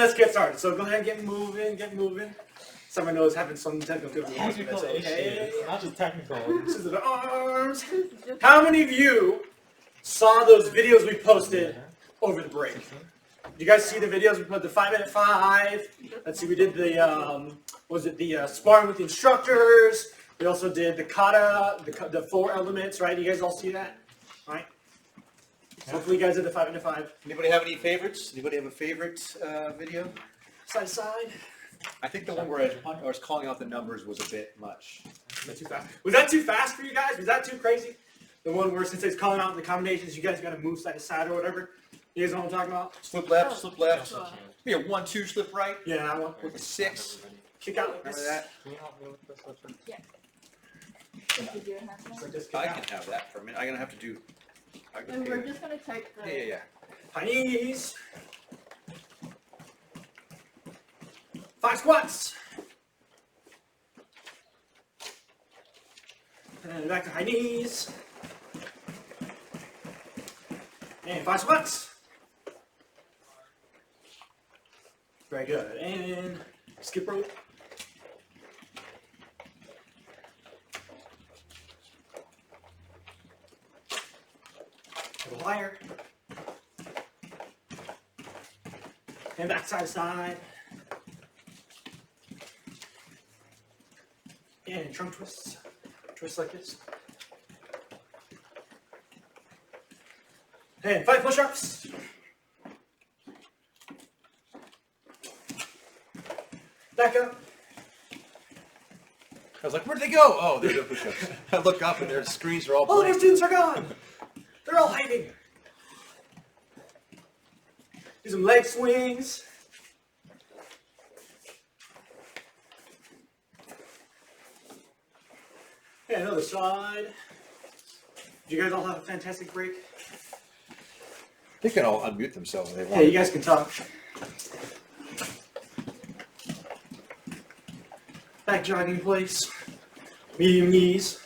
let's get started. So go ahead and get moving, get moving. Someone knows having some technical Technical issues, not just technical. Scissors to the arms. How many of you saw those videos we posted over the break? Did you guys see the videos we put? The 5-minute 5. Let's see, we did the sparring with the instructors. We also did the kata, the 4 elements, right? You guys all see that, right? So hopefully you guys did the 5-minute 5. Anybody have any favorites? Anybody have a favorite video? Side to side. I think the one where I was calling out the numbers was a bit much. Was that too fast? Was that too fast for you guys? Was that too crazy? The one where since it's calling out the combinations, you guys got to move side to side or whatever. You guys know what I'm talking about? Slip left, slip left. Be a 1-2 slip right. Yeah, I want With a 6. kick out like Remember this. that? Can you help me with this? Yeah. Like this, kick I out. can have that for a minute. I'm gonna have to do. And we're just gonna type the. Yeah. High knees. 5 squats. And back to high knees. And 5 squats. Very good. And skip rope. A little higher. And back side to side. And trunk twists. Twist like this. And 5 push-ups. Back up. I was like, where'd they go? Oh, they're doing push-ups. I look up and their screens are all All of our blank. students are gone. They're all hiding. Do some leg swings. And another side. Did you guys all have a fantastic break? They can all unmute themselves if they Yeah, want. you guys can talk. Back jogging in place. Medium knees.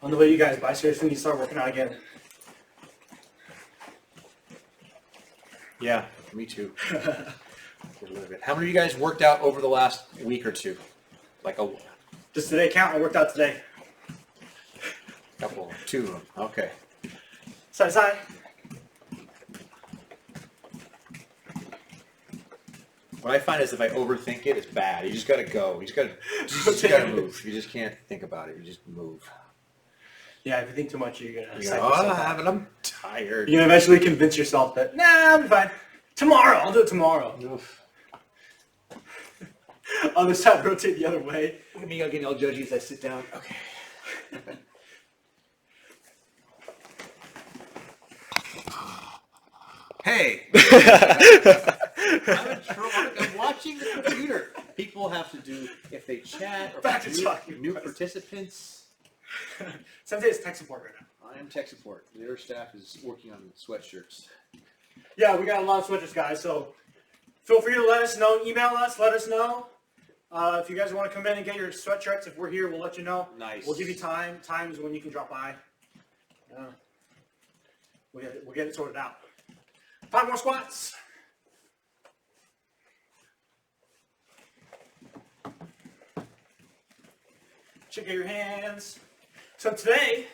On the way, you guys, but I seriously need to start working out again. Yeah, me too. A little bit. How many of you guys worked out over the last week or two? Like a Just today count, I worked out today. couple, 2 of them. Okay. Side to side. What I find is if I overthink it, it's bad. You just gotta go. You just gotta move. You just can't think about it. You just move. Yeah, if you think too much, you're gonna You psych go, yourself out. but I'm tired. You're gonna eventually convince yourself that, nah, I'll be fine. Tomorrow, I'll do it tomorrow. Oof. Other side, rotate the other way. Look at me getting all judgy as I sit down. Okay. Hey! I'm watching the computer. People have to do, if they chat or Back to new talking. participants. Sensei is tech support right now. I am tech support. Their staff is working on sweatshirts. Yeah, we got a lot of switches, guys, so feel free to let us know. Email us, let us know. If you guys want to come in and get your sweatshirts, if we're here, we'll let you know. Nice. We'll give you times when you can drop by. We'll get it sorted out. 5 more squats. Check out your hands. So today,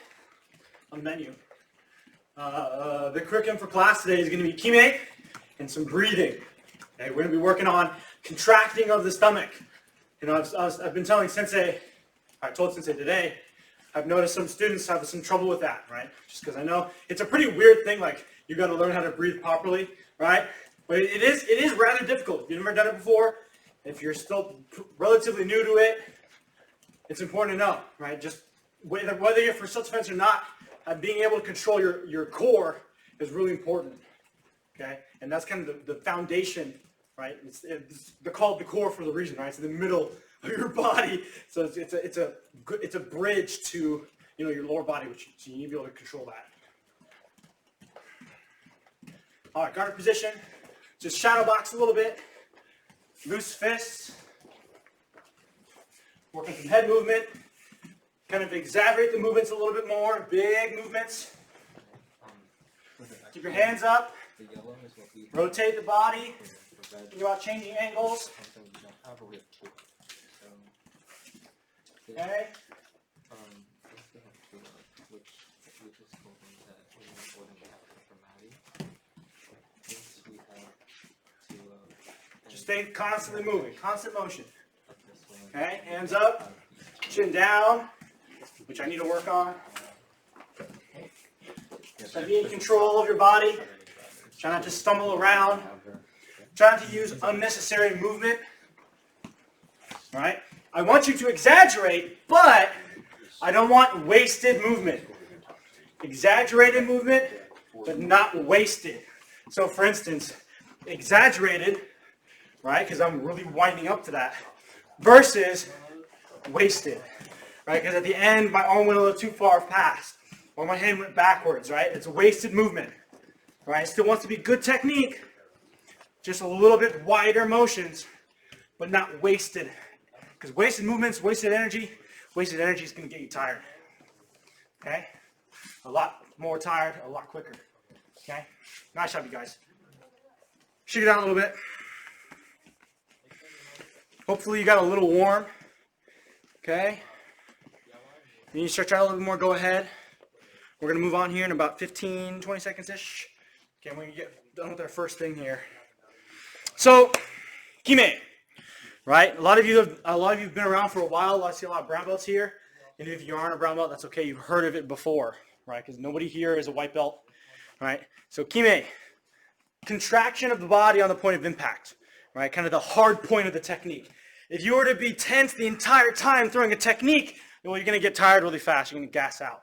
on the menu, the curriculum for class today is going to be Kime and some breathing. Okay, we're going to be working on contracting of the stomach. You know, I've been telling Sensei, I told Sensei today, I've noticed some students have some trouble with that, right? Just because I know it's a pretty weird thing, like you got to learn how to breathe properly, right? But it is rather difficult. If you've never done it before, if you're still relatively new to it, it's important to know, right? Just whether you're for self-defense or not, being able to control your core is really important, okay? And that's kind of the foundation, right? They're called the core for the reason, right? It's in the middle of your body, so it's a bridge to your lower body, which you need to be able to control that. All right, guarded position. Just shadow box a little bit. Loose fists. Working some head movement. Kind of exaggerate the movements a little bit more. Big movements. Keep your hands up. Rotate the body. Think about changing angles. Okay. Just stay constantly moving, constant motion. Okay, hands up, chin down, which I need to work on. So be in control of your body. Try not to stumble around. Try not to use unnecessary movement. All right? I want you to exaggerate, but I don't want wasted movement. Exaggerated movement, but not wasted. So for instance, exaggerated, right, because I'm really winding up to that, versus wasted, right, because at the end my arm went a little too far past, or my hand went backwards, right? It's a wasted movement, right? It still wants to be good technique, just a little bit wider motions, but not wasted, because wasted movements, wasted energy is going to get you tired, okay? A lot more tired, a lot quicker, okay? Nice job, you guys. Shake it out a little bit. Hopefully you got a little warm, okay? You need to stretch out a little bit more, go ahead. We're going to move on here in about 15, 20 seconds-ish. Okay, I'm going to get done with our first thing here. So, Kime, right? A lot of you have been around for a while. I see a lot of brown belts here. And if you aren't a brown belt, that's okay. You've heard of it before, right? Because nobody here is a white belt, right? So, Kime, contraction of the body on the point of impact, right? Kind of the hard point of the technique. If you were to be tense the entire time throwing a technique, well, you're going to get tired really fast. You're going to gas out,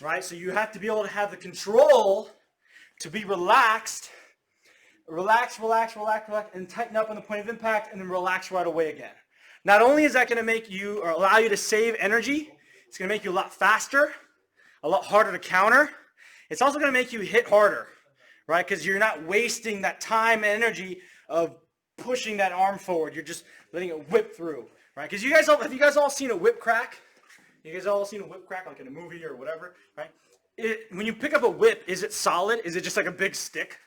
right? So you have to be able to have the control to be relaxed, relax, and tighten up on the point of impact, and then relax right away again. Not only is that going to make you, or allow you to save energy, it's going to make you a lot faster, a lot harder to counter. It's also going to make you hit harder, right? Because you're not wasting that time and energy of pushing that arm forward. You're just letting it whip through, right? Because have you guys all seen a whip crack? You guys all seen a whip crack like in a movie or whatever, right? When you pick up a whip, is it solid? Is it just like a big stick?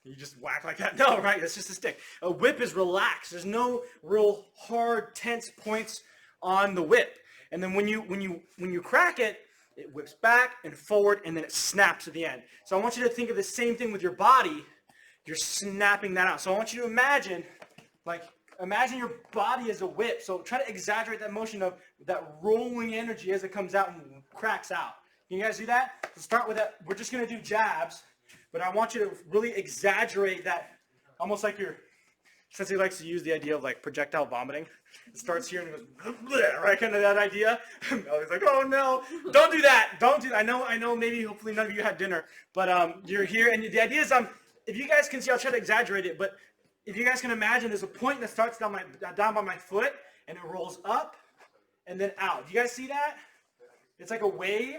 You just whack like that? No, right? It's just a stick. A whip is relaxed. There's no real hard, tense points on the whip. And then when you crack it, it whips back and forward, and then it snaps at the end. So I want you to think of the same thing with your body. You're snapping that out. So I want you to imagine your body as a whip. So try to exaggerate that motion of that rolling energy as it comes out and cracks out. Can you guys do that? So start with that. We're just going to do jabs, but I want you to really exaggerate that, almost like since he likes to use the idea of like projectile vomiting. It starts here and it goes, bleh, right? Kind of that idea. He's like, oh no, don't do that. Don't do that. I know, maybe, hopefully none of you had dinner, but you're here, and the idea is, if you guys can see, I'll try to exaggerate it, but if you guys can imagine, there's a point that starts down by my foot, and it rolls up and then out. Do you guys see that? It's like a wave.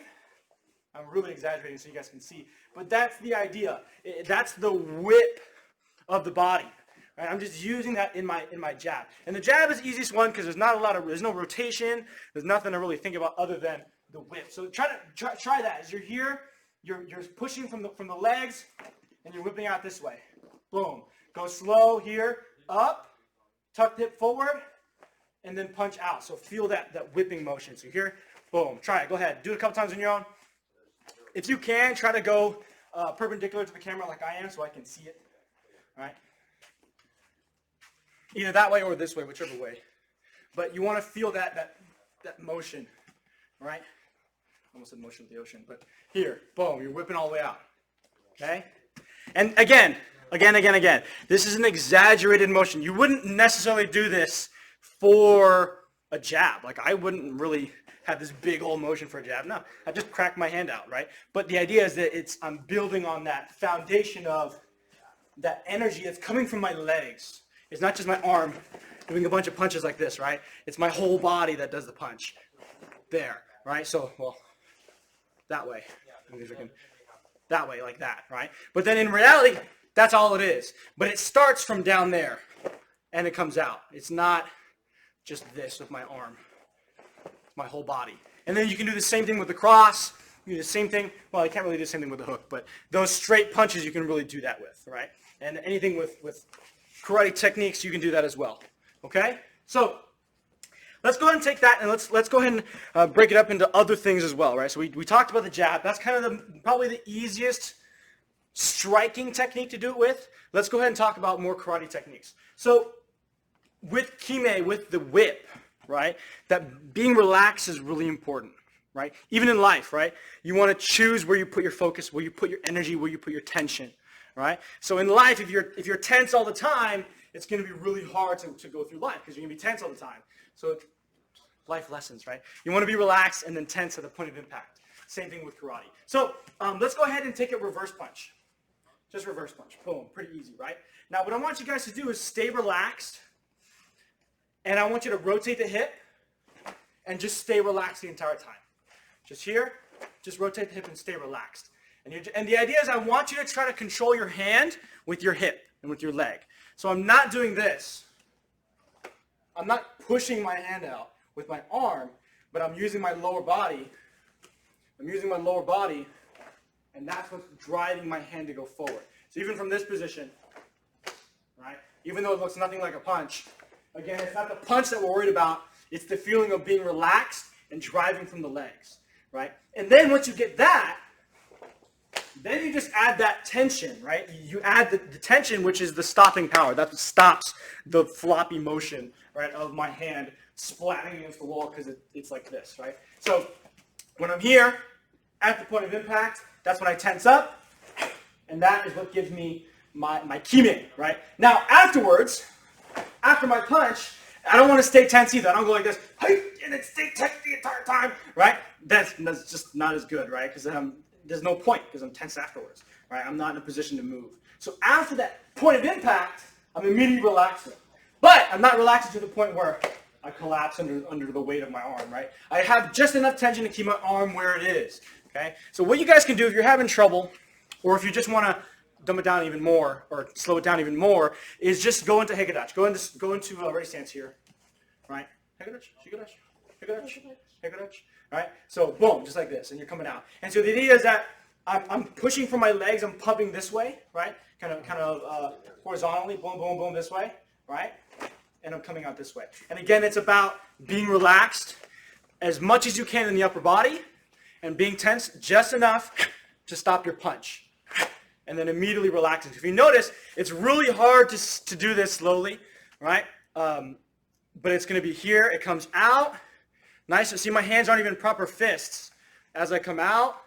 I'm really exaggerating so you guys can see, but that's the idea. That's the whip of the body. Right? I'm just using that in my jab, and the jab is the easiest one because there's no rotation. There's nothing to really think about other than the whip. So try that. As you're here, you're pushing from the legs, and you're whipping out this way. Boom. Go slow here, up, tuck hip forward, and then punch out. So feel that whipping motion. So here, boom. Try it. Go ahead. Do it a couple times on your own. If you can, try to go perpendicular to the camera like I am so I can see it. All right? Either that way or this way, whichever way. But you want to feel that motion, all right? Almost said motion of the ocean, but here, boom, you're whipping all the way out, okay? And again, this is an exaggerated motion. You wouldn't necessarily do this for a jab. Like I wouldn't really have this big old motion for a jab. No, I just crack my hand out, right? But the idea is that I'm building on that foundation of that energy that's coming from my legs. It's not just my arm doing a bunch of punches like this, right? It's my whole body that does the punch. There, right? So, well, that way. That way, like that, right? But then in reality, that's all it is. But it starts from down there, and it comes out. It's not just this with my arm. It's my whole body. And then you can do the same thing with the cross, You do the same thing. Well, I can't really do the same thing with the hook, but those straight punches you can really do that with, right? And anything with karate techniques, you can do that as well. Okay? So let's go ahead and take that and let's go ahead and break it up into other things as well, right? So we talked about the jab. That's kind of probably the easiest striking technique to do it with. Let's go ahead and talk about more karate techniques. So with Kime, with the whip, right, that being relaxed is really important, right? Even in life, right? You want to choose where you put your focus, where you put your energy, where you put your tension, right? So in life, if you're tense all the time, it's going to be really hard to go through life because you're going to be tense all the time. So life lessons, right? You want to be relaxed and then tense at the point of impact. Same thing with karate. So let's go ahead and take a reverse punch. Just reverse punch. Boom. Pretty easy, right? Now what I want you guys to do is stay relaxed. And I want you to rotate the hip and just stay relaxed the entire time. Just here, just rotate the hip and stay relaxed. And the idea is I want you to try to control your hand with your hip and with your leg. So I'm not doing this. I'm not pushing my hand out with my arm, but I'm using my lower body. I'm using my lower body, and that's what's driving my hand to go forward. So even from this position, right, even though it looks nothing like a punch, again, it's not the punch that we're worried about. It's the feeling of being relaxed and driving from the legs, right? And then once you get that, then you just add that tension, right? You add the tension, which is the stopping power. That stops the floppy motion, right, of my hand splatting against the wall because it's like this, right? So when I'm here at the point of impact, that's when I tense up, and that is what gives me my Kime, right? Now afterwards, after my punch, I don't want to stay tense either. I don't go like this, and then stay tense the entire time, right? That's just not as good, right? Because there's no point because I'm tense afterwards, right? I'm not in a position to move. So after that point of impact, I'm immediately relaxing. But I'm not relaxing to the point where I collapse under the weight of my arm, right? I have just enough tension to keep my arm where it is, okay? So what you guys can do if you're having trouble, or if you just want to dumb it down even more, or slow it down even more, is just go into Hikadachi. Go into ready stance here, right? Hikadachi, Hikadachi, Hikadachi, Hikadachi, right? So boom, just like this, and you're coming out. And so the idea is that I'm pushing from my legs, I'm pumping this way, right? Kind of horizontally, boom, boom, boom, this way, right? And I'm coming out this way. And again, it's about being relaxed as much as you can in the upper body, and being tense just enough to stop your punch. And then immediately relaxing. If you notice, it's really hard to do this slowly, right? But it's going to be here. It comes out. Nice. See, my hands aren't even proper fists. As I come out,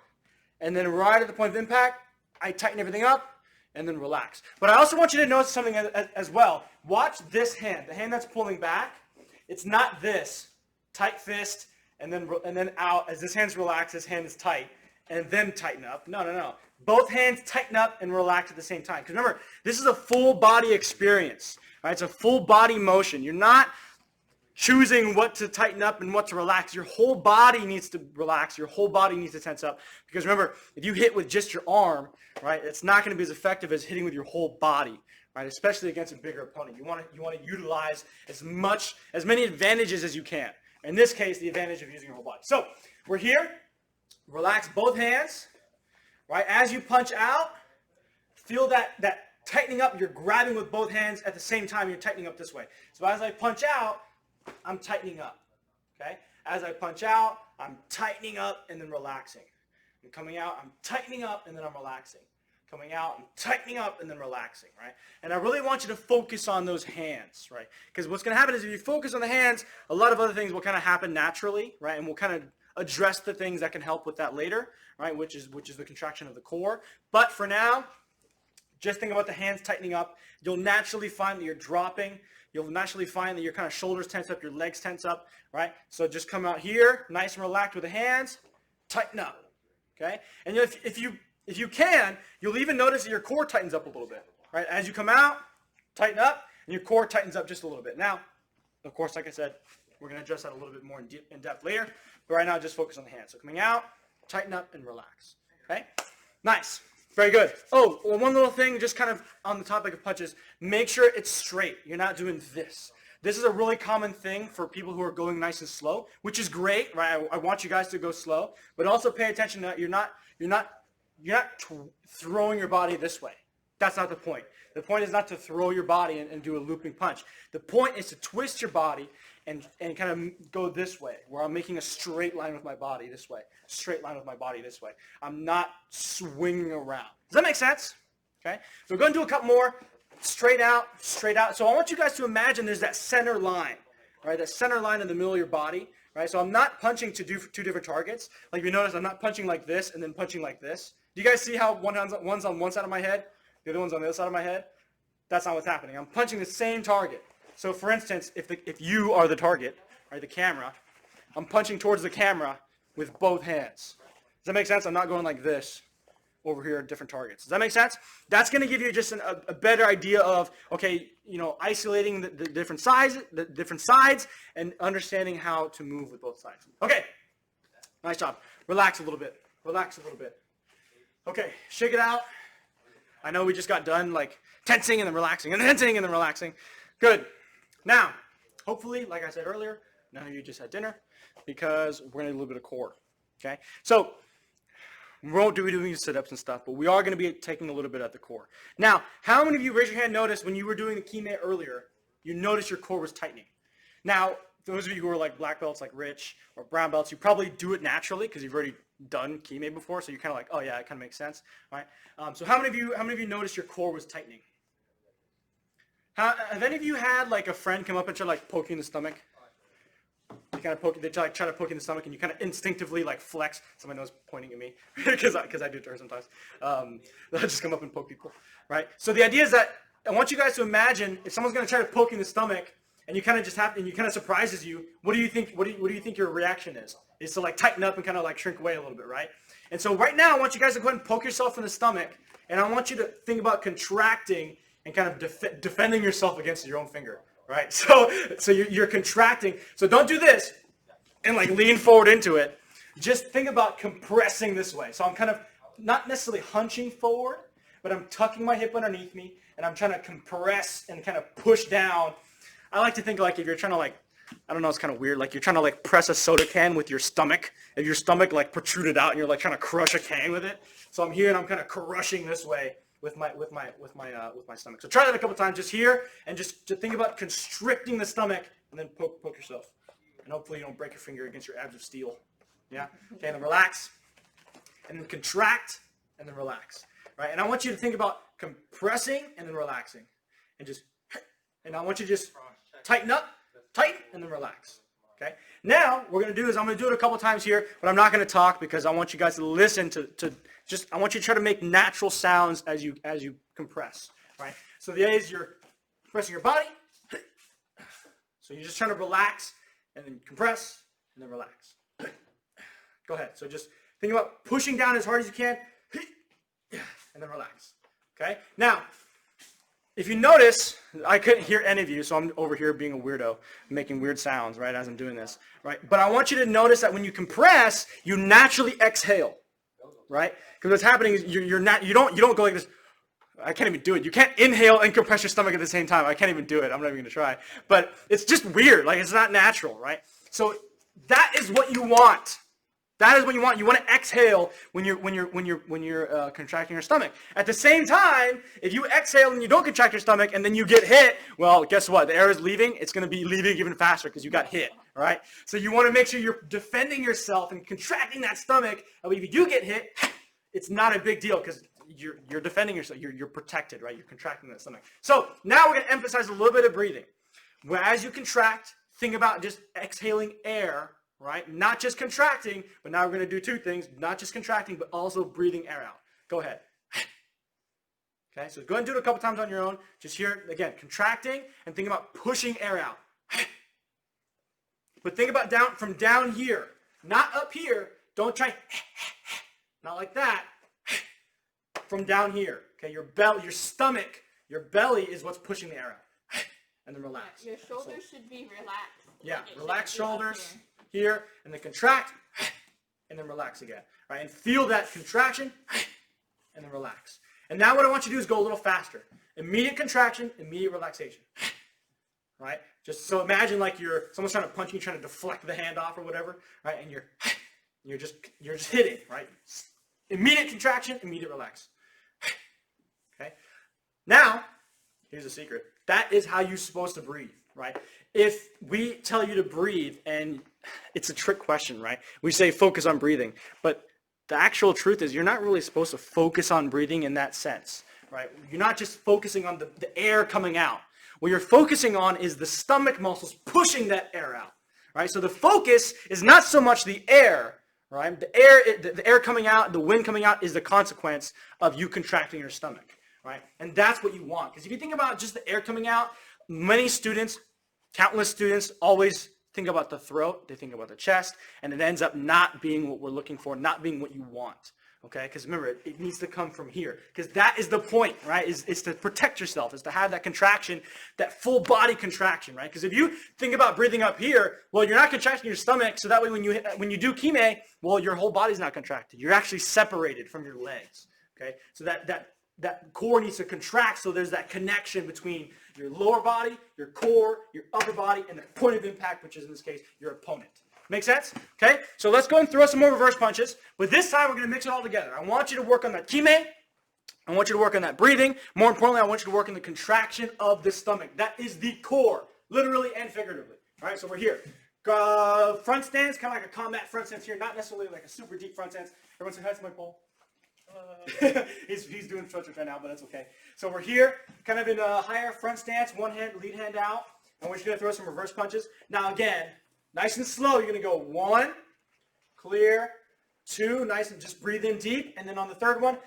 and then right at the point of impact, I tighten everything up, and then relax. But I also want you to notice something as well. Watch this hand, the hand that's pulling back. It's not this tight fist, and then out. As this hand's relaxed, this hand is tight, and then tighten up. No. Both hands tighten up and relax at the same time. Because remember, this is a full body experience. Right? It's a full body motion. You're not choosing what to tighten up and what to relax. Your whole body needs to relax. Your whole body needs to tense up. Because remember, if you hit with just your arm, right, it's not going to be as effective as hitting with your whole body. Right? Especially against a bigger opponent. You want to utilize as many advantages as you can. In this case, the advantage of using your whole body. So we're here. Relax both hands. Right, as you punch out, feel that tightening up. You're grabbing with both hands at the same time. You're tightening up this way. So as I punch out, I'm tightening up. Okay. As I punch out, I'm tightening up and then relaxing. I'm coming out. I'm tightening up and then I'm relaxing. Coming out, I'm tightening up and then relaxing. Right. And I really want you to focus on those hands. Right. Because what's going to happen is if you focus on the hands, a lot of other things will kind of happen naturally. Right. And we'll kind of address the things that can help with that later, right? Which is the contraction of the core. But for now, just think about the hands tightening up. You'll naturally find that you're dropping. You'll naturally find that your kind of shoulders tense up, your legs tense up, right? So just come out here, nice and relaxed with the hands, tighten up, okay? And if you can, you'll even notice that your core tightens up a little bit, right? As you come out, tighten up, and your core tightens up just a little bit. Now, of course, like I said, we're going to address that a little bit more in depth later. But right now, just focus on the hands. So coming out, tighten up, and relax. Okay? Nice. Very good. Oh, well, one little thing, just kind of on the topic of punches. Make sure it's straight. You're not doing this. This is a really common thing for people who are going nice and slow, which is great, right? I want you guys to go slow, but also pay attention that you're not throwing your body this way. That's not the point. The point is not to throw your body and do a looping punch. The point is to twist your body and kind of go this way, where I'm making a straight line with my body this way. Straight line with my body this way. I'm not swinging around. Does that make sense? Okay. So we're going to do a couple more. Straight out, straight out. So I want you guys to imagine there's that center line, right? That center line in the middle of your body, right? So I'm not punching to do two different targets. Like you notice, I'm not punching like this and then punching like this. Do you guys see how one's on one side of my head, the other one's on the other side of my head? That's not what's happening. I'm punching the same target. So for instance, if you are the target, right, the camera, I'm punching towards the camera with both hands. Does that make sense? I'm not going like this over here at different targets. Does that make sense? That's going to give you just a better idea of, okay, isolating the different sides and understanding how to move with both sides. Okay, nice job. Relax a little bit. Relax a little bit. Okay, shake it out. I know we just got done like tensing and then relaxing and tensing and then relaxing. Good. Now, hopefully, like I said earlier, none of you just had dinner because we're going to do a little bit of core. Okay, so we won't be doing sit-ups and stuff, but we are going to be taking a little bit at the core. Now, how many of you, raise your hand, noticed when you were doing the Kime earlier, you noticed your core was tightening? Now, those of you who are like black belts like Rich or brown belts, you probably do it naturally because you've already done Kime before, so you're kind of like, oh yeah, it kind of makes sense, right? So how many of you noticed your core was tightening? Have any of you had like a friend come up and try like poking the stomach? You kind of poke, they try to poke in the stomach, and you kind of instinctively like flex. Someone knows pointing at me because I do it to her sometimes. They'll just come up and poke people, right? So the idea is that I want you guys to imagine if someone's going to try to poke you in the stomach, and you kind of just have, and you kind of surprises you. What do you think? What do you think your reaction is? Is to like tighten up and kind of like shrink away a little bit, right? And so right now, I want you guys to go ahead and poke yourself in the stomach, and I want you to think about contracting and kind of defending yourself against your own finger. Right, so you're contracting. So don't do this and like lean forward into it. Just think about compressing this way. So I'm kind of not necessarily hunching forward, but I'm tucking my hip underneath me, and I'm trying to compress and kind of push down. I like to think like if you're trying to like, I don't know, it's kind of weird. Like you're trying to like press a soda can with your stomach, and your stomach like protruded out, and you're like trying to crush a can with it. So I'm here and I'm kind of crushing this way with my stomach. So try that a couple times just here, and just to think about constricting the stomach, and then poke yourself. And hopefully you don't break your finger against your abs of steel. Yeah? Okay, and then relax, and then contract, and then relax. Right? And I want you to think about compressing and then relaxing. And I want you to just tighten up, tighten, and then relax. Okay? Now, what we're going to do is I'm going to do it a couple times here, but I'm not going to talk because I want you guys to listen to I want you to try to make natural sounds as you compress, right? So the idea is you're compressing your body. So you're just trying to relax and then compress and then relax. Go ahead. So just think about pushing down as hard as you can and then relax. Okay? Now, if you notice, I couldn't hear any of you, so I'm over here being a weirdo, making weird sounds, right, as I'm doing this, right? But I want you to notice that when you compress, you naturally exhale, right? Because what's happening is you don't go like this. I can't even do it. You can't inhale and compress your stomach at the same time. I can't even do it. I'm not even gonna try. But it's just weird. Like it's not natural, right? So that is what you want. That is what you want. You want to exhale when you're contracting your stomach. At the same time, if you exhale and you don't contract your stomach and then you get hit, well, guess what? The air is leaving. It's going to be leaving even faster because you got hit. All right. So you want to make sure you're defending yourself and contracting that stomach. But if you do get hit, it's not a big deal because you're defending yourself. You're protected, right? You're contracting that stomach. So now we're going to emphasize a little bit of breathing. As you contract, think about just exhaling air. Right? Not just contracting, but now we're going to do two things. Not just contracting, but also breathing air out. Go ahead. Okay, so go ahead and do it a couple times on your own. Just here, again, contracting and think about pushing air out. But think about from down here, not up here. Don't try, not like that. From down here, okay? Your belly, your stomach, your belly is what's pushing the air out. And then relax. Your shoulders should be relaxed. Yeah, relax shoulders. Here, and then contract, and then relax again, right? And feel that contraction, and then relax. And now what I want you to do is go a little faster. Immediate contraction, immediate relaxation, right? Just so imagine like someone's trying to punch you, trying to deflect the hand off or whatever, right? And you're just hitting, right? Immediate contraction, immediate relax. Okay. Now, here's a secret. That is how you're supposed to breathe, right? If we tell you to breathe, and it's a trick question, right? We say focus on breathing, but the actual truth is you're not really supposed to focus on breathing in that sense, right? You're not just focusing on the air coming out. What you're focusing on is the stomach muscles pushing that air out, right? So the focus is not so much the air, right? The air coming out, the wind coming out is the consequence of you contracting your stomach, right? And that's what you want. Because if you think about just the air coming out, many students, countless students, always think about the throat, they think about the chest, and it ends up not being what we're looking for, not being what you want, okay? Because remember, it needs to come from here. Because that is the point, right? Is to protect yourself, is to have that contraction, that full body contraction, right? Because if you think about breathing up here, well, you're not contracting your stomach, so that way when you do Kime, well, your whole body's not contracted. You're actually separated from your legs, okay? So that core needs to contract, so there's that connection between your lower body, your core, your upper body, and the point of impact, which is in this case, your opponent. Make sense? Okay? So let's go and throw some more reverse punches, but this time we're going to mix it all together. I want you to work on that Kime. I want you to work on that breathing. More importantly, I want you to work on the contraction of the stomach. That is the core, literally and figuratively. All right, so we're here. Front stance, kind of like a combat front stance here, not necessarily like a super deep front stance. Everyone say hi to my pole. He's doing stretches right now, but that's okay. So we're here, kind of in a higher front stance, one hand, lead hand out, and we're just going to throw some reverse punches. Now again, nice and slow, you're going to go 1, clear, 2, nice and just breathe in deep, and then on the third one,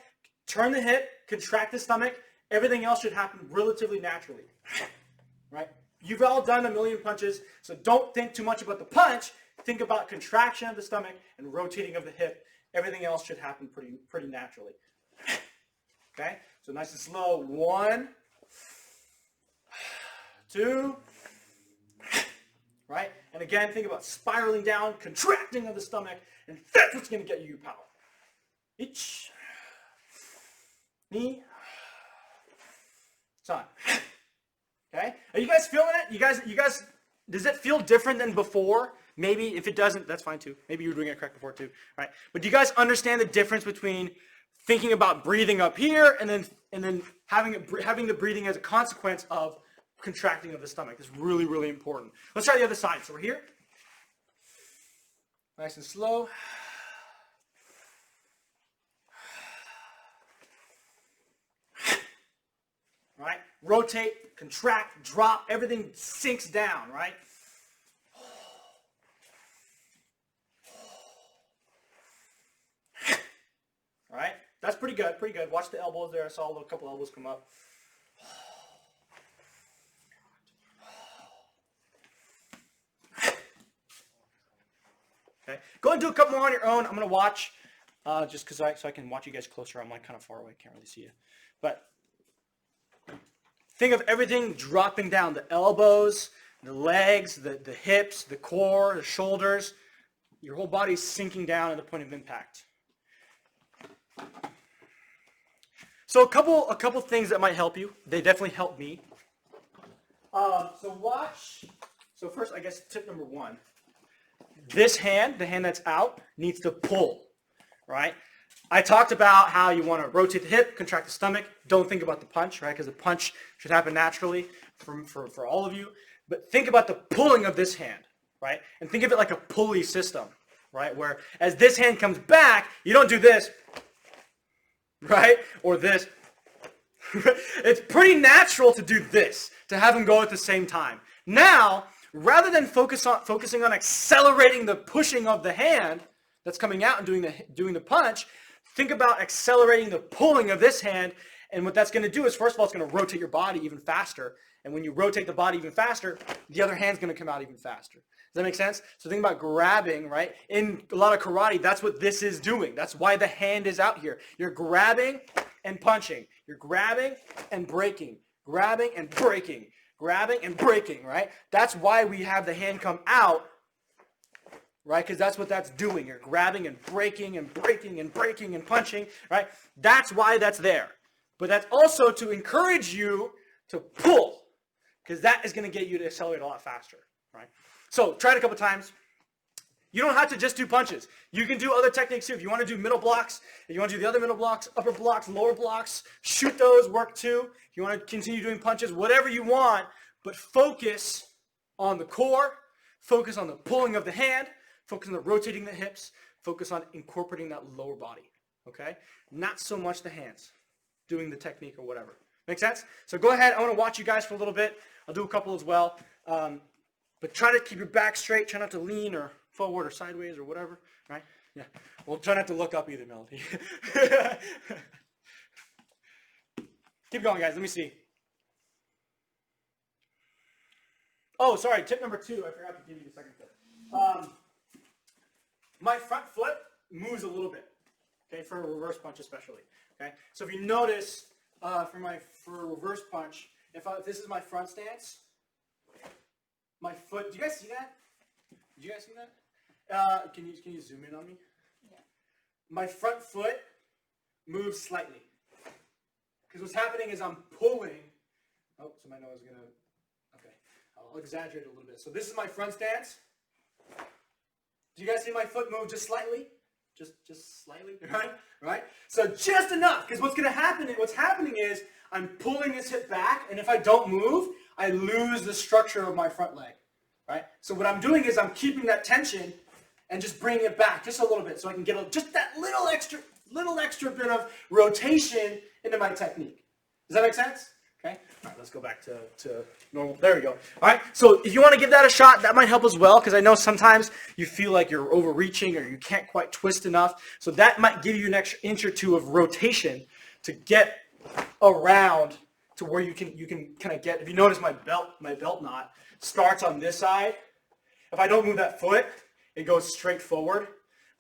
turn the hip, contract the stomach, everything else should happen relatively naturally, right? You've all done a million punches, so don't think too much about the punch, think about contraction of the stomach and rotating of the hip. Everything else should happen pretty naturally. Okay? So nice and slow. 1, 2, right? And again, think about spiraling down, contracting of the stomach, and that's what's going to get you power. Ich, ni, san. Okay? Are you guys feeling it? You guys, does it feel different than before? Maybe if it doesn't, that's fine too. Maybe you were doing it correct before too, right? But do you guys understand the difference between thinking about breathing up here and then having the breathing as a consequence of contracting of the stomach? It's really, really important. Let's try the other side. So we're here, nice and slow. Right? Rotate, contract, drop. Everything sinks down, right? All right, that's pretty good, pretty good. Watch the elbows there. I saw a couple elbows come up. Okay, go and do a couple more on your own. I'm gonna watch, just because so I can watch you guys closer. I'm like kind of far away, can't really see you. But think of everything dropping down: the elbows, the legs, the hips, the core, the shoulders. Your whole body's sinking down at the point of impact. So a couple things that might help you. They definitely help me. So first, I guess tip number 1. This hand, the hand that's out, needs to pull, right? I talked about how you want to rotate the hip, contract the stomach. Don't think about the punch, right? Because the punch should happen naturally for all of you. But think about the pulling of this hand, right? And think of it like a pulley system, right? Where as this hand comes back, you don't do this, right? Or this. It's pretty natural to do this, to have them go at the same time. Now, rather than focusing on accelerating the pushing of the hand that's coming out and doing the punch, think about accelerating the pulling of this hand. And what that's going to do is, first of all, it's going to rotate your body even faster. And when you rotate the body even faster, the other hand's going to come out even faster. Does that make sense? So think about grabbing, right? In a lot of karate, that's what this is doing. That's why the hand is out here. You're grabbing and punching. You're grabbing and breaking. Grabbing and breaking. Grabbing and breaking, right? That's why we have the hand come out, right? Because that's what that's doing. You're grabbing and breaking and breaking and breaking and punching, right? That's why that's there. But that's also to encourage you to pull. because that is going to get you to accelerate a lot faster, right? So try it a couple times. You don't have to just do punches. You can do other techniques too. If you want to do middle blocks, if you want to do the other middle blocks, upper blocks, lower blocks, shoot those, work too. If you want to continue doing punches, whatever you want, but focus on the core, focus on the pulling of the hand, focus on the rotating the hips, focus on incorporating that lower body, okay? Not so much the hands, doing the technique or whatever. Make sense? So go ahead. I want to watch you guys for a little bit. I'll do a couple as well. But try to keep your back straight. Try not to lean or forward or sideways or whatever, right? Yeah. Well, try not to look up either, Melody. Keep going, guys. Let me see. Oh, sorry. Tip number 2. I forgot to give you the second tip. My front foot moves a little bit, okay, for a reverse punch especially, okay? So if you notice, for a reverse punch, if this is my front stance, my foot, do you guys see that? Did you guys see that? Can you zoom in on me? Yeah. My front foot moves slightly. Because what's happening is I'm pulling. Oh, so my nose is going to, okay. I'll exaggerate a little bit. So this is my front stance. Do you guys see my foot move just slightly? Just slightly, right? So just enough, because what's happening is I'm pulling this hip back, and if I don't move, I lose the structure of my front leg, right? So what I'm doing is I'm keeping that tension and just bringing it back just a little bit, so I can get just that little extra bit of rotation into my technique. Does that make sense? Okay. All right, let's go back to normal. There we go. All right. So if you want to give that a shot, that might help as well, because I know sometimes you feel like you're overreaching or you can't quite twist enough. So that might give you an extra inch or two of rotation to get around to where you can kind of get. If you notice, my belt knot starts on this side. If I don't move that foot, it goes straight forward.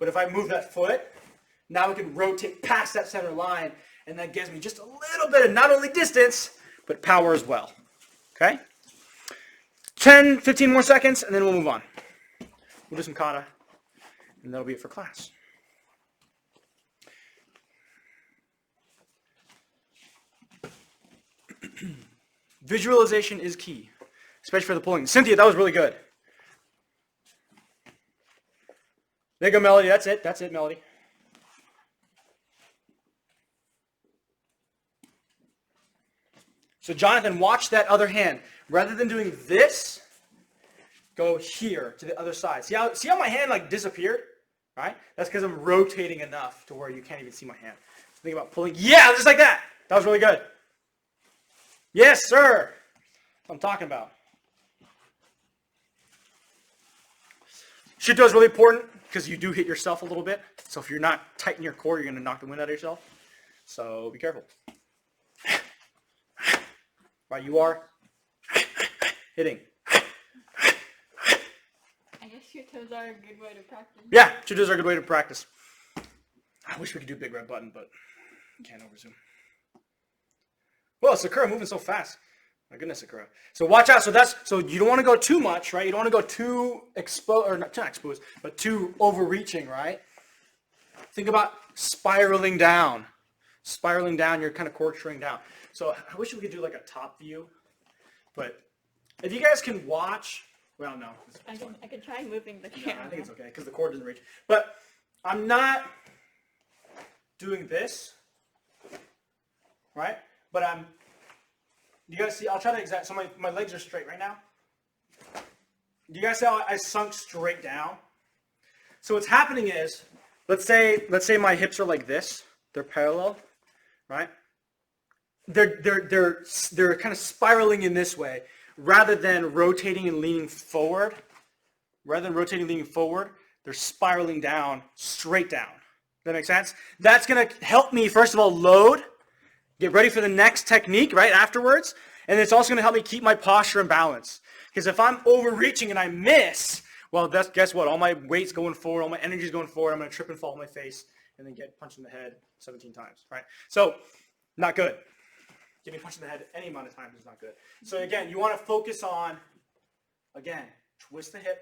But if I move that foot, now we can rotate past that center line, and that gives me just a little bit of not only distance, but power as well. Okay? 10, 15 more seconds, and then we'll move on. We'll do some kata, and that'll be it for class. Visualization is key, especially for the pulling. Cynthia, that was really good. There you go, Melody. That's it, Melody. So Jonathan, watch that other hand. Rather than doing this, go here to the other side. See how my hand like disappeared? Right? That's because I'm rotating enough to where you can't even see my hand. So think about pulling. Yeah, just like that. That was really good. Yes, sir. That's what I'm talking about. Shito is really important because you do hit yourself a little bit. So if you're not tight in your core, you're going to knock the wind out of yourself. So be careful. Right, you are hitting. I guess your toes are a good way to practice. Yeah, Shitos are a good way to practice. I wish we could do big red button, but can't over zoom. Well, Sakura moving so fast. My goodness, Sakura. So watch out. So you don't want to go too much, right? You don't want to go too exposed, or not exposed, but too overreaching, right? Think about spiraling down. Spiraling down, you're kind of cord down. So I wish we could do like a top view, but if you guys can watch, well, no. I can try moving the No, camera. I think it's okay because the cord doesn't reach. But I'm not doing this, right? But you guys see, I'll try to so my legs are straight right now. Do you guys see how I sunk straight down? So what's happening is, let's say my hips are like this, they're parallel, right? They're kind of spiraling in this way rather than rotating and leaning forward. Rather than rotating and leaning forward, they're spiraling down, straight down. Does that make sense? That's going to help me, first of all, load, get ready for the next technique right afterwards, and it's also going to help me keep my posture and balance. Because if I'm overreaching and I miss, well, guess what? All my weight's going forward, all my energy's going forward, I'm going to trip and fall on my face and then get punched in the head 17 times, right? So, not good. Getting punched in the head any amount of times is not good. So again, you want to focus on, again, twist the hip,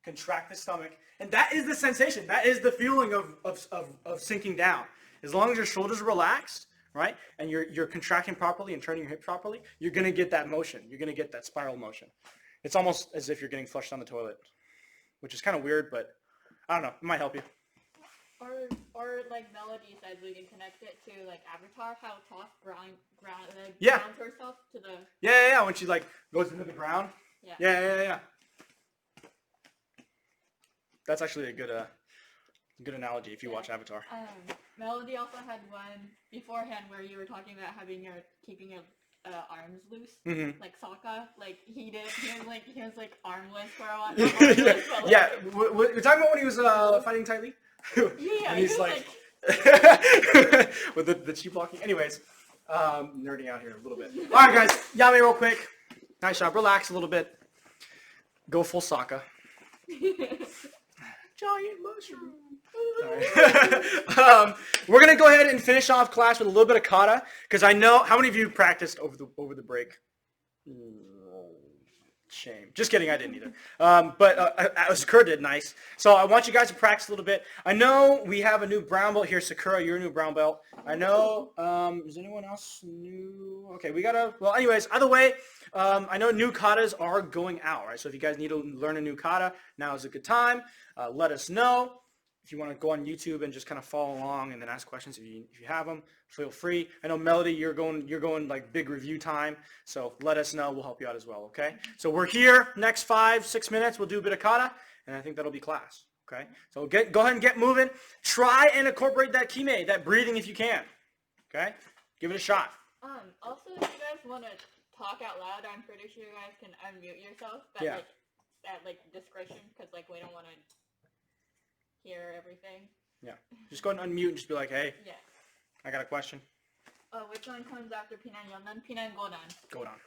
contract the stomach, and that is the sensation. That is the feeling of sinking down. As long as your shoulders are relaxed, right? And you're contracting properly and turning your hips properly, you're gonna get that motion. You're gonna get that spiral motion. It's almost as if you're getting flushed down the toilet, which is kind of weird, but I don't know. It might help you. Or like Melody says, we can connect it to like Avatar, how Toph grounds herself to the. Yeah. When she like goes into the ground. Yeah. That's actually a good analogy if you watch Avatar. Melody also had one beforehand where you were talking about keeping your arms loose, like Sokka. Like he was like armless for a while. Yeah, we're talking about when he was fighting Ty Lee. Yeah, and he's like with the cheap blocking. Anyways, nerding out here a little bit. All right, guys, Yami, real quick. Nice job. Relax a little bit. Go full Sokka. Giant mushroom. Right. We're gonna go ahead and finish off class with a little bit of kata because I know how many of you practiced over the break. Shame. Just kidding. I didn't either. But Sakura did nice. So I want you guys to practice a little bit. I know we have a new brown belt here. Sakura, you're a new brown belt. I know. Is anyone else new? Okay, we gotta. Well, anyways, either way, I know new katas are going out, right? So if you guys need to learn a new kata, now is a good time. Let us know. If you want to go on YouTube and just kind of follow along and then ask questions if you have them, feel free. I know Melody, you're going like big review time, so let us know. We'll help you out as well. Okay. So we're here next 5-6 minutes. We'll do a bit of kata, and I think that'll be class. Okay. So go ahead and get moving. Try and incorporate that Kime, that breathing if you can. Okay. Give it a shot. Also, if you guys want to talk out loud, I'm pretty sure you guys can unmute yourself. But Yeah. At discretion, because we don't want to hear everything. Yeah. Just go ahead and unmute and just be like, hey. Yeah. I got a question. Which one comes after Pinan Yondan? Pinan Godan. Godan.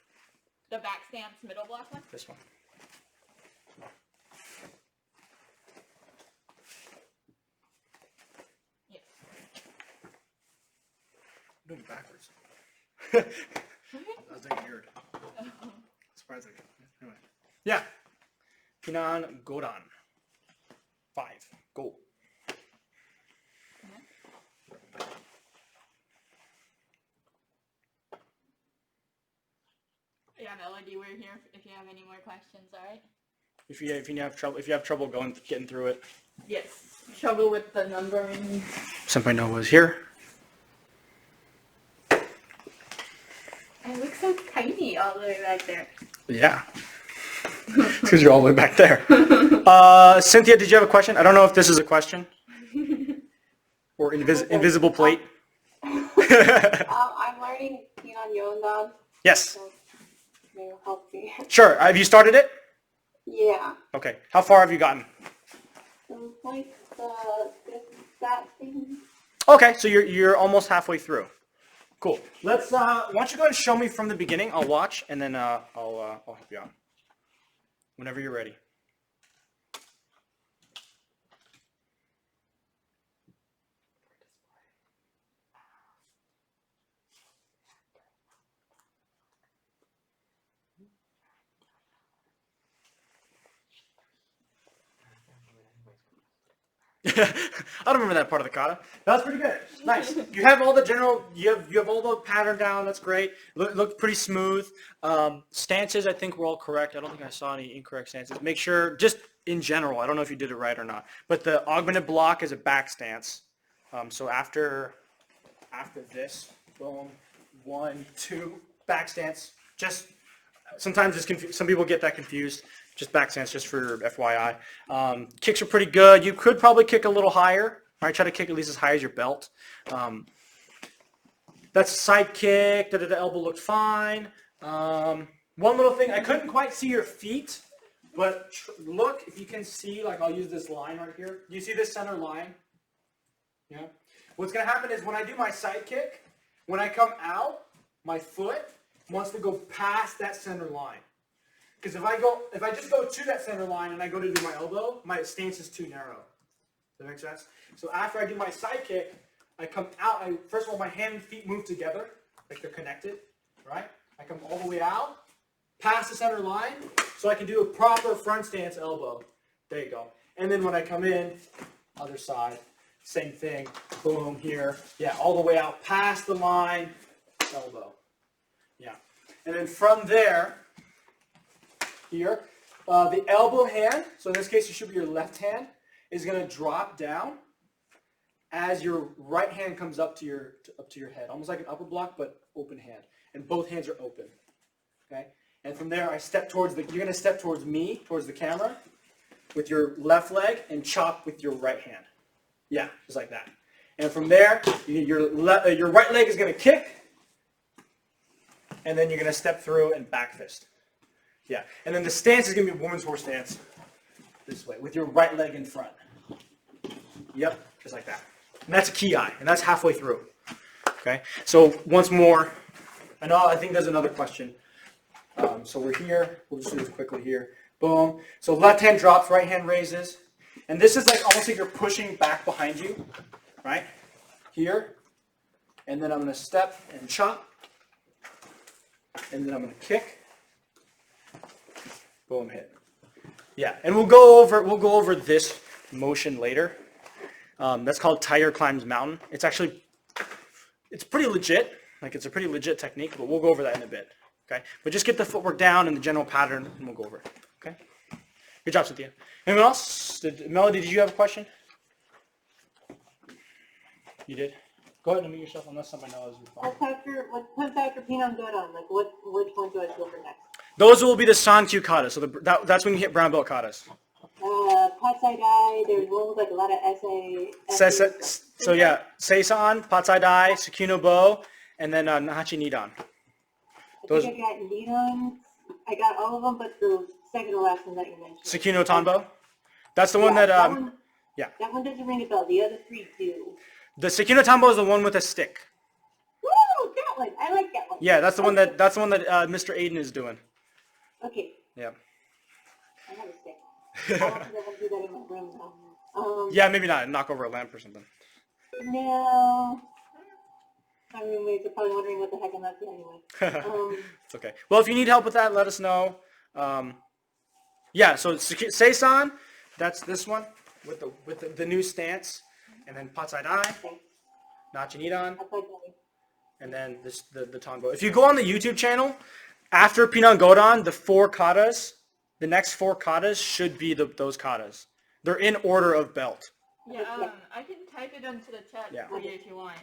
The back stance middle block one? This one. Yes. I'm doing it backwards. I was doing weird. Surprising. Anyway. Yeah. Pinan Godan. 5. Go. Yeah, Melody, we're here if you have any more questions, alright? If you have trouble getting through it. Yes. Trouble with the numbering. Senpai No was here. I look so tiny all the way back there. Yeah. It's because you're all the way back there. Cynthia, did you have a question? I don't know if this is a question. Or invisible plate. I'm learning Pinan Yondan. Yes. So maybe help me. Sure. Have you started it? Yeah. Okay. How far have you gotten? Like that thing. Okay, so you're almost halfway through. Cool. Let's why don't you go ahead and show me from the beginning? I'll watch and then I'll help you out. Whenever you're ready. I don't remember that part of the kata. That was pretty good. Nice. You have all the general. You have all the pattern down. That's great. Looked pretty smooth. Stances, I think, were all correct. I don't think I saw any incorrect stances. Make sure, just in general. I don't know if you did it right or not. But the augmented block is a back stance. So after this, boom, 1, 2, back stance. Just sometimes it's confused. Some people get that confused. Just back stance, just for FYI. Kicks are pretty good. You could probably kick a little higher. All right, try to kick at least as high as your belt. That's a side kick. The elbow looked fine. One little thing, I couldn't quite see your feet, but look if you can see. Like I'll use this line right here. Do you see this center line? Yeah. What's gonna happen is when I do my side kick, when I come out, my foot wants to go past that center line. Because if I just go to that center line and I go to do my elbow, my stance is too narrow. Does that make sense? So after I do my side kick, I come out. First of all, my hand and feet move together, like they're connected, right? I come all the way out, past the center line, so I can do a proper front stance elbow. There you go. And then when I come in, other side, Same thing, boom, here. Yeah, all the way out past the line, elbow. Yeah. And then from there, here, the elbow hand, so in this case it should be your left hand, is going to drop down as your right hand comes up to your head, almost like an upper block, but open hand. And both hands are open. Okay? And from there, I step towards you're going to step towards me, towards the camera, with your left leg, and chop with your right hand. Yeah, just like that. And from there, your right leg is going to kick, and then you're going to step through and back fist. Yeah, and then the stance is going to be a woman's horse stance, this way, with your right leg in front. Yep, just like that. And that's a ki, and that's halfway through. Okay, so once more, I think there's another question. So we're here, we'll just do this quickly here. Boom. So left hand drops, right hand raises. And this is like almost like you're pushing back behind you, right? Here. And then I'm going to step and chop. And then I'm going to kick. Boom, hit. Yeah, and we'll go over this motion later. That's called Tiger Climbs Mountain. It's pretty legit. Like, it's a pretty legit technique, but we'll go over that in a bit. Okay? But just get the footwork down and the general pattern, and we'll go over it. Okay? Good job, Cynthia. Anyone else? Melody, did you have a question? You did? Go ahead and unmute yourself unless somebody knows your phone. What's after Pinon Godon? Like, which one do I go for next? Those will be the San Q katas. So that's when you hit brown belt katas. Patsai Dai, there's one with like a lot of So yeah, Seisan, Patsai Dai, Tsukino Bo, and then Nahachi Nidan. I think I got Nidon. I got all of them, but the second to last one that you mentioned. Tsukino Tanbo. That's the one that yeah. That one doesn't ring a bell. The other three do. The Tsukino Tanbo is the one with a stick. Woo! That one. I like that one. Yeah, that's the one that Mr. Aiden is doing. Okay. Yeah. I have a stick. I don't think I can do that in my room now. Yeah, maybe not. Knock over a lamp or something. No. My roommates are probably wondering what the heck I'm up to anyway. It's okay. Well, if you need help with that, let us know. Yeah, so Seisan, that's this one with the new stance, and then Patsai Dai, Nachi Nidan, and then the Tanbo. If you go on the YouTube channel, after Pinan Godan, the next four katas should be those katas. They're in order of belt. Yeah, I can type it into the chat for you if you want.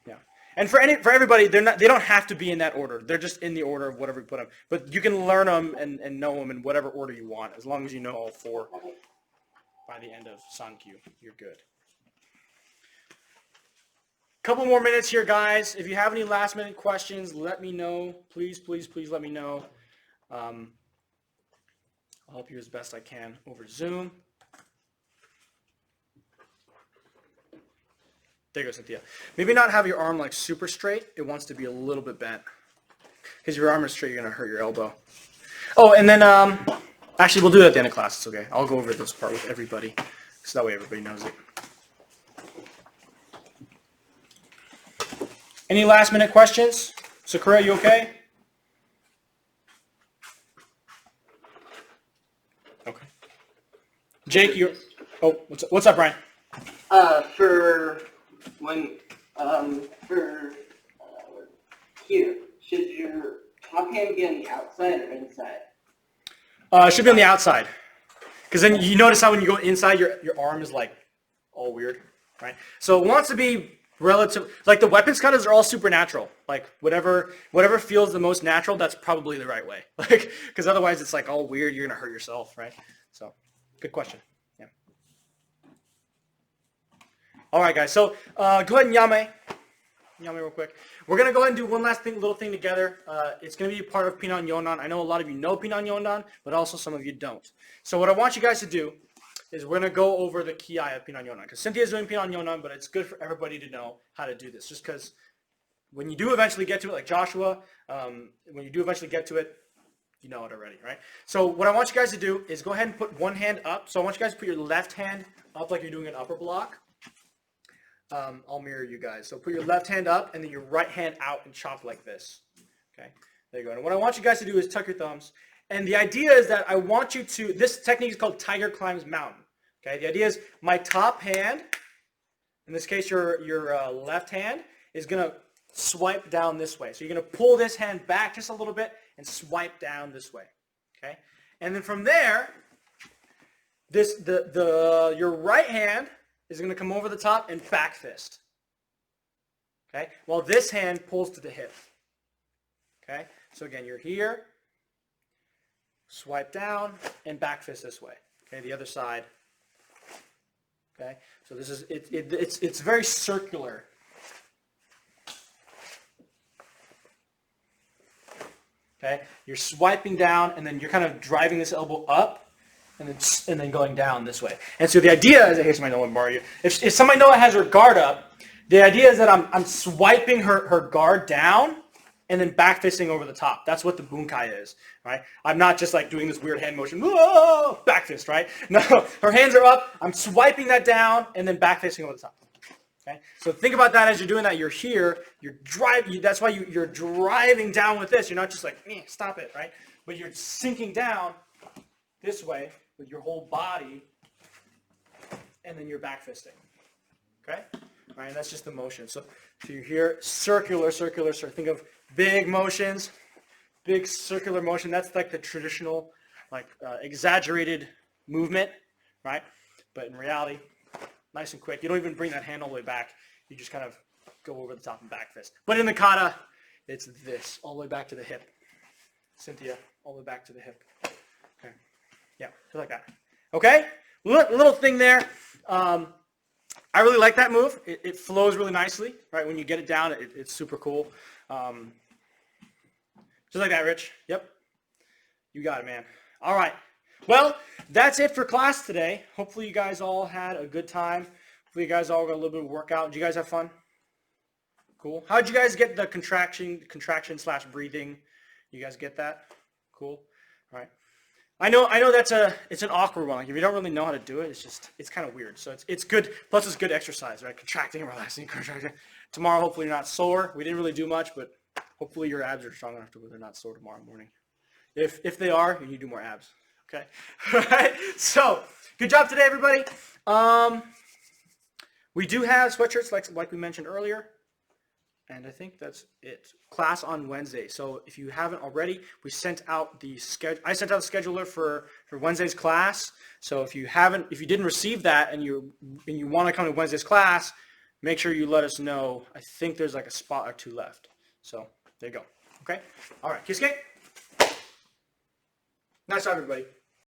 Yeah. And for everybody, they don't have to be in that order. They're just in the order of whatever you put them. But you can learn them and know them in whatever order you want, as long as you know all four. By the end of Sankyu, you're good. Couple more minutes here, guys. If you have any last minute questions, let me know. Please, please, please let me know. I'll help you as best I can over Zoom. There you go, Cynthia. Maybe not have your arm like super straight. It wants to be a little bit bent. Because your arm is straight, you're going to hurt your elbow. Oh, and then, actually, we'll do it at the end of class. It's okay. I'll go over this part with everybody. So that way everybody knows it. Any last minute questions? Sakura, you okay? Okay. Jake, you're... Oh, what's up, Brian? Here, should your top hand be on the outside or inside? It should be on the outside. Because then you notice how when you go inside, your arm is like all weird, right? So it wants to be relative, like the weapons katas are all supernatural. Like whatever feels the most natural, that's probably the right way. Like, because otherwise it's like all weird, you're gonna hurt yourself, right? So, good question. Yeah. All right, guys. So go ahead and yame real quick. We're gonna go ahead and do one last little thing together. It's gonna be part of Pinan Yonan. I know a lot of you know Pinan Yonan, but also some of you don't. So what I want you guys to do is we're going to go over the ki of Pinan Yonan. Because Cynthia's doing Pinan Yonan, but it's good for everybody to know how to do this. Just because when you do eventually get to it, like Joshua, when you do eventually get to it, you know it already, right? So what I want you guys to do is go ahead and put one hand up. So I want you guys to put your left hand up like you're doing an upper block. I'll mirror you guys. So put your left hand up and then your right hand out and chop like this. Okay, there you go. And what I want you guys to do is tuck your thumbs. And the idea is that I want you to, this technique is called Tiger Climbs Mountain. Okay, the idea is my top hand In this case, your left hand is going to swipe down this way. So you're going to pull this hand back just a little bit and swipe down this way. Okay? And then from there, your right hand is going to come over the top and back fist. Okay? While this hand pulls to the hip. Okay? So again, you're here, swipe down, and back fist this way. Okay? The other side. Okay? So this is it's very circular. Okay? You're swiping down, and then you're kind of driving this elbow up, and then going down this way. And so the idea is, hey, somebody know what borrow you. If somebody know has her guard up, the idea is that I'm swiping her guard down, and then back fisting over the top. That's what the bunkai is, right? I'm not just like doing this weird hand motion, whoa, back fist, right? No, her hands are up. I'm swiping that down, and then back fisting over the top. Okay, so think about that as you're doing that. You're here, you're driving. That's why you're driving down with this. You're not just like, stop it, right? But you're sinking down this way with your whole body, and then you're back fisting. Okay, all right. And that's just the motion. So you're here, circular. Think of big motions, big circular motion. That's like the traditional, like exaggerated movement, right? But in reality, nice and quick. You don't even bring that hand all the way back. You just kind of go over the top and back fist. But in the kata, it's this, all the way back to the hip. Cynthia, all the way back to the hip. Okay. Yeah, just like that. Okay? Little thing there. I really like that move. It flows really nicely, right? When you get it down, it's super cool. Just like that, Rich. Yep. You got it, man. All right. Well, that's it for class today. Hopefully you guys all had a good time. Hopefully you guys all got a little bit of workout. Did you guys have fun? Cool. How'd you guys get the contraction/breathing? You guys get that? Cool. All right. I know it's an awkward one. Like if you don't really know how to do it, it's kind of weird. So it's good. Plus it's good exercise, right? Contracting, relaxing, contracting. Tomorrow, hopefully you're not sore. We didn't really do much, but hopefully your abs are strong enough to where they're not sore tomorrow morning. If they are, you need to do more abs. Okay. All right. So good job today, everybody. We do have sweatshirts like we mentioned earlier. And I think that's it. Class on Wednesday. So if you haven't already, we sent out the schedule. I sent out the scheduler for Wednesday's class. So if you didn't receive that and you want to come to Wednesday's class, make sure you let us know. I think there's like a spot or two left. So there you go. Okay. All right. Kiss cake. Nice job, everybody.